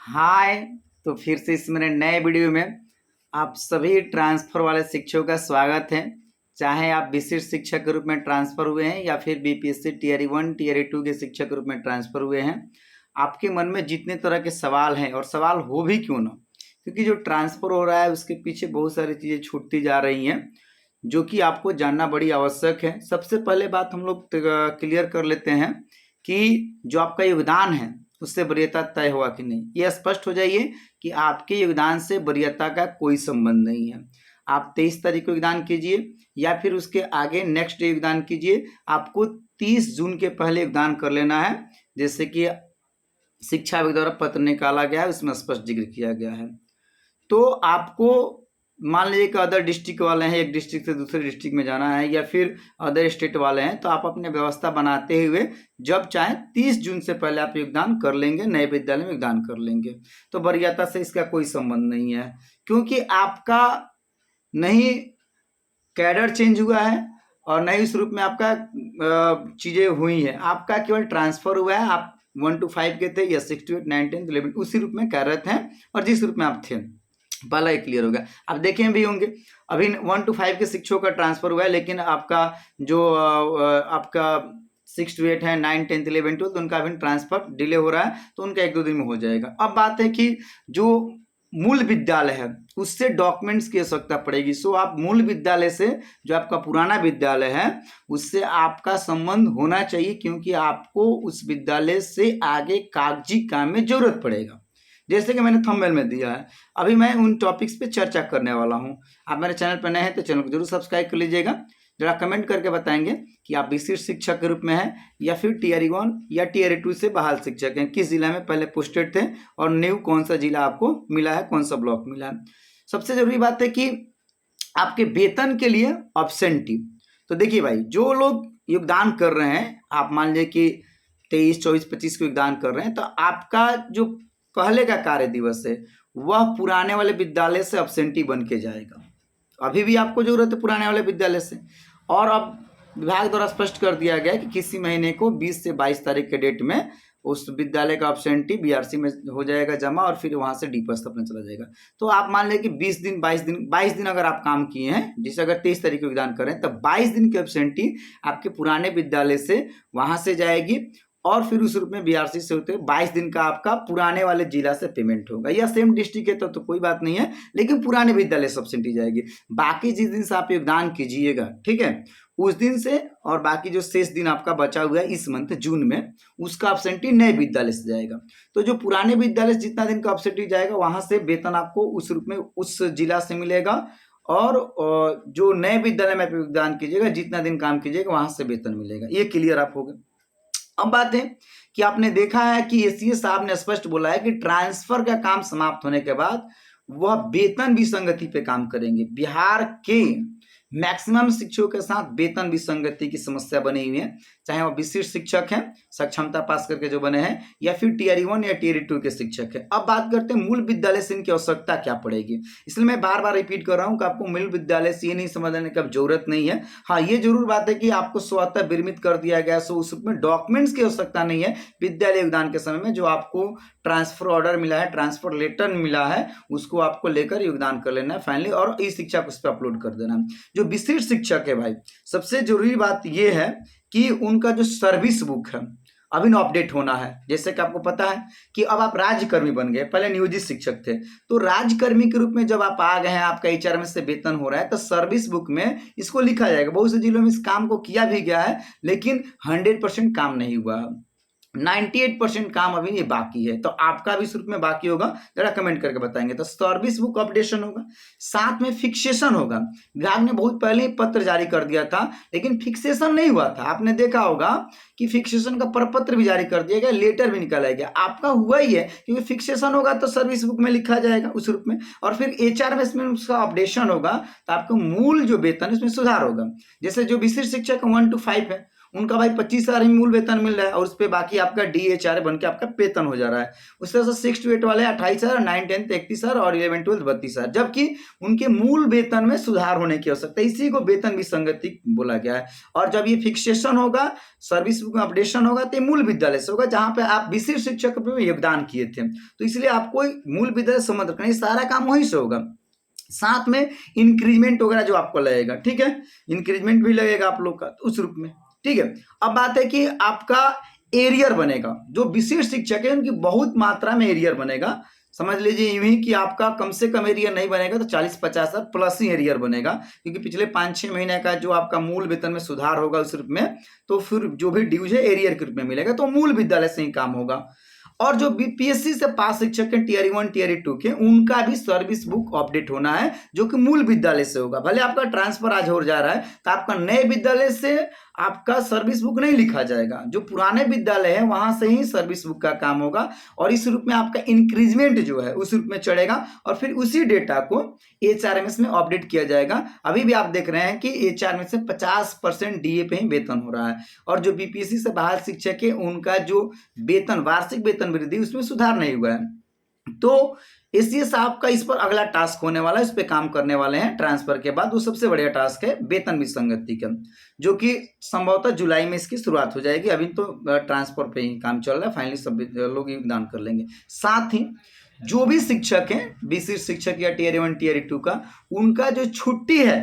हाय। तो फिर से इस मेरे नए वीडियो में आप सभी ट्रांसफ़र वाले शिक्षकों का स्वागत है। चाहे आप विशिष्ट शिक्षक के रूप में ट्रांसफ़र हुए हैं या फिर बीपीएससी टियर 1 टियर 2 के शिक्षक के रूप में ट्रांसफ़र हुए हैं, आपके मन में जितने तरह के सवाल हैं और सवाल हो भी क्यों ना, क्योंकि जो ट्रांसफ़र हो रहा है उसके पीछे बहुत सारी चीज़ें छूटती जा रही हैं जो कि आपको जानना बड़ी आवश्यक है। सबसे पहले बात हम लोग क्लियर कर लेते हैं कि जो आपका योगदान है उससे वरीयता तय हुआ कि नहीं। ये स्पष्ट हो जाइए कि आपके योगदान से वरीयता का कोई संबंध नहीं है। आप 23 तारीख को योगदान कीजिए या फिर उसके आगे नेक्स्ट डे योगदान कीजिए, आपको 30 जून के पहले योगदान कर लेना है। जैसे कि शिक्षा विभाग द्वारा पत्र निकाला गया है, उसमें स्पष्ट जिक्र किया गया है। तो आपको मान लीजिए कि अदर डिस्ट्रिक्ट वाले हैं, एक डिस्ट्रिक्ट से दूसरे डिस्ट्रिक्ट में जाना है या फिर अदर स्टेट वाले हैं, तो आप अपने व्यवस्था बनाते हुए जब चाहें 30 जून से पहले आप योगदान कर लेंगे, नए विद्यालय में योगदान कर लेंगे। तो वरीयता से इसका कोई संबंध नहीं है, क्योंकि आपका नहीं कैडर चेंज हुआ है और नहीं उस रूप में आपका चीज़ें हुई हैं। आपका केवल ट्रांसफ़र हुआ है। आप 1 to 5 के थे या 6 to 8, 9, 10, 11 उसी रूप में कार्यरत हैं और जिस रूप में आप थे। पहला एक क्लियर हो गया। आप देखे भी होंगे अभी 1 to 5 के शिक्षकों का ट्रांसफ़र हुआ है, लेकिन आपका जो आपका 6 to 8 है, 9, 10, 11, 12 उनका अभी ट्रांसफ़र डिले हो रहा है, तो उनका 1-2 दिन में हो जाएगा। अब बात है कि जो मूल विद्यालय है उससे डॉक्यूमेंट्स की आवश्यकता पड़ेगी। सो आप मूल विद्यालय से, जो आपका पुराना विद्यालय है, उससे आपका संबंध होना चाहिए, क्योंकि आपको उस विद्यालय से आगे कागजी काम में जरूरत पड़ेगा। जैसे कि मैंने थंबनेल में दिया है, अभी मैं उन टॉपिक्स पे चर्चा करने वाला हूँ। आप मेरे चैनल पर नए हैं तो चैनल को जरूर सब्सक्राइब कर लीजिएगा। जरा कमेंट करके बताएंगे कि आप विशिष्ट शिक्षक के रूप में हैं या फिर टियर 1 या टियर 2 से बहाल शिक्षक हैं, किस जिला में पहले पोस्टेड थे और न्यू कौन सा जिला आपको मिला है, कौन सा ब्लॉक मिला है। सबसे जरूरी बात है कि आपके वेतन के लिए ऑब्सेंटी। तो देखिए भाई, जो लोग योगदान कर रहे हैं, आप मान लीजिए कि 23, 24, 25 को योगदान कर रहे हैं, तो आपका जो पहले का कार्य दिवस है वह पुराने वाले विद्यालय से अब्सेंटी बन के जाएगा। अभी भी आपको जरूरत है पुराने वाले विद्यालय से। और अब विभाग द्वारा स्पष्ट कर दिया गया कि किसी महीने को 20 से 22 तारीख के डेट में उस विद्यालय का अब्सेंटी बीआरसी में हो जाएगा जमा और फिर वहां से डीपस अपने चला जाएगा। तो आप मान लें कि 20 दिन 22 दिन अगर आप काम किए हैं, जैसे अगर 23 तारीख को योगदान करें, तो 22 दिन की अब्सेंटी आपके पुराने विद्यालय से वहां से जाएगी और फिर उस रूप में बीआरसी से होते 22 दिन का आपका पुराने वाले जिला से पेमेंट होगा। या सेम डिस्ट्रिक्ट है तो कोई बात नहीं है, लेकिन पुराने विद्यालय से अब्सेंटी जाएगी। बाकी जिस दिन से आप योगदान कीजिएगा, ठीक है, उस दिन से और बाकी जो शेष दिन आपका बचा हुआ है इस मंथ जून में, उसका अब्सेंटी नए विद्यालय से जाएगा। तो जो पुराने विद्यालय से जितना दिन का अब्सेंटी जाएगा, वहां से वेतन आपको उस रूप में उस जिला से मिलेगा और जो नए विद्यालय में योगदान कीजिएगा, जितना दिन काम कीजिएगा, वहां से वेतन मिलेगा। ये क्लियर आप हो गए। अब बात है कि आपने देखा है कि एसीएस साहब ने स्पष्ट बोला है कि ट्रांसफर का काम समाप्त होने के बाद वह वेतन विसंगति पे काम करेंगे। बिहार के मैक्सिमम शिक्षकों के साथ वेतन विसंगति की समस्या बनी हुई है, चाहे वो विशिष्ट शिक्षक हैं, सक्षमता पास करके जो बने हैं, या फिर टियर 1 या टियर 2 के शिक्षक हैं। अब बात करते हैं मूल विद्यालय से इनकी आवश्यकता क्या पड़ेगी। इसलिए मैं बार बार रिपीट कर रहा हूं कि आपको मूल विद्यालय से ये नहीं समझने की जरूरत नहीं है। हाँ, ये जरूर बात है कि आपको स्वतः विरमित कर दिया गया, सो उसमें डॉक्यूमेंट्स की आवश्यकता नहीं है। विद्यालय योगदान के समय में जो आपको ट्रांसफर ऑर्डर मिला है, ट्रांसफर लेटर मिला है, उसको आपको लेकर योगदान कर लेना है फाइनली, और ई शिक्षा को उस पर अपलोड कर देना है। जो विशिष्ट शिक्षक है भाई, सबसे जरूरी बात यह है कि उनका जो सर्विस बुक है अभी ना अपडेट होना है। जैसे कि आपको पता है कि अब आप राज्यकर्मी बन गए, पहले नियोजित शिक्षक थे, तो राज्यकर्मी के रूप में जब आप आ गए हैं, आपका एचआरएम से वेतन हो रहा है, तो सर्विस बुक में इसको लिखा जाएगा। बहुत से जिलों में इस काम को किया भी गया है, लेकिन 100% काम नहीं हुआ है। 98% काम अभी ये बाकी है, तो आपका भी शुरू में बाकी होगा, जरा कमेंट करके बताएंगे। तो सर्विस बुक अपडेशन होगा, साथ में फिक्सेशन होगा। विभाग ने बहुत पहले ही पत्र जारी कर दिया था, लेकिन फिक्सेशन नहीं हुआ था। आपने देखा होगा कि फिक्सेशन का प्रपत्र भी जारी कर दिया गया, लेटर भी निकाला गया। आपका हुआ ही है, क्योंकि फिक्सेशन होगा तो सर्विस बुक में लिखा जाएगा उस रूप में, और फिर एचआरएमएस में उसका अपडेशन होगा, तो आपका मूल जो वेतन है उसमें सुधार होगा। जैसे जो विशिष्ट शिक्षक 1 to 5 है, उनका भाई 25,000 ही मूल वेतन मिल रहा है और उस पर बाकी आपका DHR बन के आपका वेतन हो जा रहा है। उस तरह से 6 to 8 वाले 28,000, 9, 10 31,000 और 11, 12 32,000, जबकि उनके मूल वेतन में सुधार होने की आवश्यकता है। इसी को वेतन विसंगति बोला गया है। और जब ये फिक्सेशन होगा, सर्विस बुक में अपडेशन होगा, तो मूल विद्यालय से होगा जहां पे आप विशिष्ट शिक्षक में योगदान किए थे। तो इसलिए आपको मूल विद्यालय संबंध रखना, ये सारा काम वहीं से होगा। साथ में इंक्रीजमेंट वगैरह जो आपको लगेगा, ठीक है, इंक्रीजमेंट भी लगेगा आप लोग का उस रूप में, ठीक है। अब बात है कि आपका एरियर बनेगा, जो विशिष्ट शिक्षक है उनकी बहुत मात्रा में एरियर बनेगा। समझ लीजिए यूं ही कि आपका कम से कम एरियर नहीं बनेगा तो 40-50 प्लस ही एरियर बनेगा, क्योंकि पिछले 5-6 महीने का जो आपका मूल वेतन में सुधार होगा उस रूप में, तो फिर जो भी ड्यूज है एरियर के रूप में मिलेगा, तो मूल विद्यालय से ही काम होगा। और जो बीपीएससी से पास शिक्षक हैं टियर 1 टियर 2 के, उनका भी सर्विस बुक अपडेट होना है, जो कि मूल विद्यालय से होगा। भले आपका ट्रांसफर आज हो जा रहा है तो आपका नए विद्यालय से आपका सर्विस बुक नहीं लिखा जाएगा, जो पुराने विद्यालय है वहां से ही सर्विस बुक का काम होगा और इस रूप में आपका इंक्रीजमेंट जो है उस रूप में चढ़ेगा और फिर उसी डेटा को HRMS में अपडेट किया जाएगा। अभी भी आप देख रहे हैं कि HRMS से 50% DA पे ही वेतन हो रहा है और जो बीपीएससी से बाहर शिक्षक है उनका जो वेतन, वार्षिक वेतन वृद्धि, उसमें सुधार नहीं हुआ है। तो एसीएस साहब का इस पर अगला टास्क होने वाला है, इस पे काम करने वाले हैं ट्रांसफर के बाद। वो सबसे बढ़िया टास्क है वेतन विसंगति का, जो कि संभवतः जुलाई में इसकी शुरुआत हो जाएगी। अभी तो ट्रांसफर पे ही काम चल रहा है, फाइनली सब लोग योगदान कर लेंगे। साथ ही जो भी शिक्षक हैं, विशिष्ट शिक्षक या टियर 1 टियर 2 का, उनका जो छुट्टी है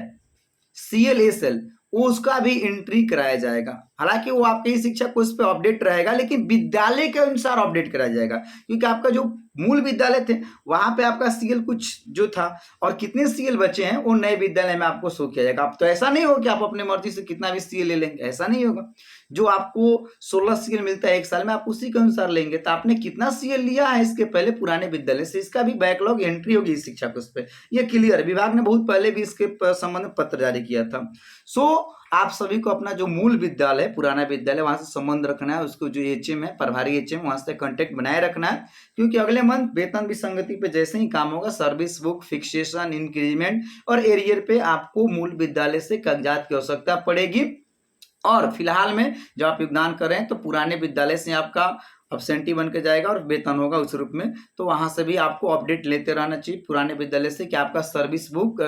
CLSL, वो उसका भी एंट्री कराया जाएगा। हालांकि वो आपके ही शिक्षक को उस पर अपडेट रहेगा, लेकिन विद्यालय के अनुसार अपडेट कराया जाएगा, क्योंकि आपका जो मूल विद्यालय थे वहां पे आपका CL कुछ जो था और कितने CL बचे हैं वो नए विद्यालय में आपको शो किया जाएगा। अब तो ऐसा नहीं होगा कि आप अपनी मर्जी से कितना भी CL ले लेंगे, ऐसा नहीं होगा। जो आपको 16 CL मिलता है एक साल में, आप उसी के अनुसार लेंगे। तो आपने कितना CL लिया है इसके पहले पुराने विद्यालय से, इसका भी बैकलॉग एंट्री होगी इस शिक्षा उस पर, यह क्लियर। विभाग ने बहुत पहले भी इसके संबंध में पत्र जारी किया था। सो आप सभी को अपना जो मूल विद्यालय, पुराना विद्यालय, वहां से संबंध रखना है। उसको जो HM है, प्रभारी HM, वहां से कांटेक्ट बनाए रखना है, क्योंकि अगले मंथ वेतन विसंगति पे जैसे ही काम होगा, सर्विस बुक, फिक्सेशन, इंक्रीमेंट और एरियर पे आपको मूल विद्यालय से कागजात की आवश्यकता पड़ेगी। और फिलहाल में जब आप योगदान कर रहे हैं तो पुराने विद्यालय से आपका अब्सेंटी बन के जाएगा और वेतन होगा उस रूप में, तो वहां से भी आपको अपडेट लेते रहना चाहिए पुराने विद्यालय से कि आपका सर्विस बुक,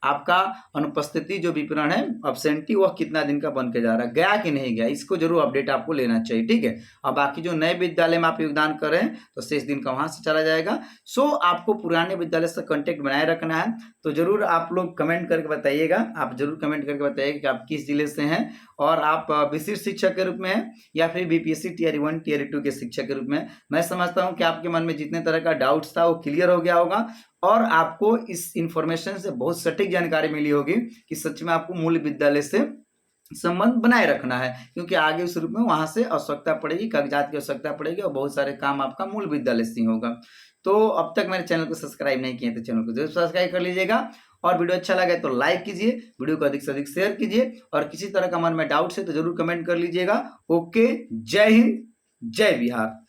आपका अनुपस्थिति जो विवरण है अब्सेंटी, वह कितना दिन का बन के जा रहा है, गया कि नहीं गया, इसको जरूर अपडेट आपको लेना चाहिए, ठीक है। और बाकी जो नए विद्यालय में आप योगदान कर रहे हैं तो शेष दिन का वहां से चला जाएगा। सो आपको पुराने विद्यालय से कॉन्टेक्ट बनाए रखना है। तो जरूर आप लोग कमेंट करके बताइएगा, आप जरूर कमेंट करके बताइएगा कि आप किस जिले से हैं और आप विशिष्ट शिक्षक के रूप में हैं या फिर बीपीएससी टियर 1 टियर 2 के शिक्षक के रूप में। मैं समझता हूं कि आपके मन में जितने तरह का डाउट्स था वो क्लियर हो गया होगा और आपको इस इंफॉर्मेशन से बहुत सटीक जानकारी मिली होगी कि सच में आपको मूल विद्यालय से संबंध बनाए रखना है, क्योंकि आगे उस रूप में वहां से आवश्यकता पड़ेगी, कागजात की आवश्यकता पड़ेगी और बहुत सारे काम आपका मूल विद्यालय से होगा। तो अब तक मेरे चैनल को सब्सक्राइब नहीं किए तो चैनल को जरूर सब्सक्राइब कर लीजिएगा और वीडियो अच्छा लगे तो लाइक कीजिए, वीडियो को अधिक से अधिक शेयर कीजिए और किसी तरह का मन में डाउट्स है तो जरूर कमेंट कर लीजिएगा। ओके, जय हिंद, जय बिहार।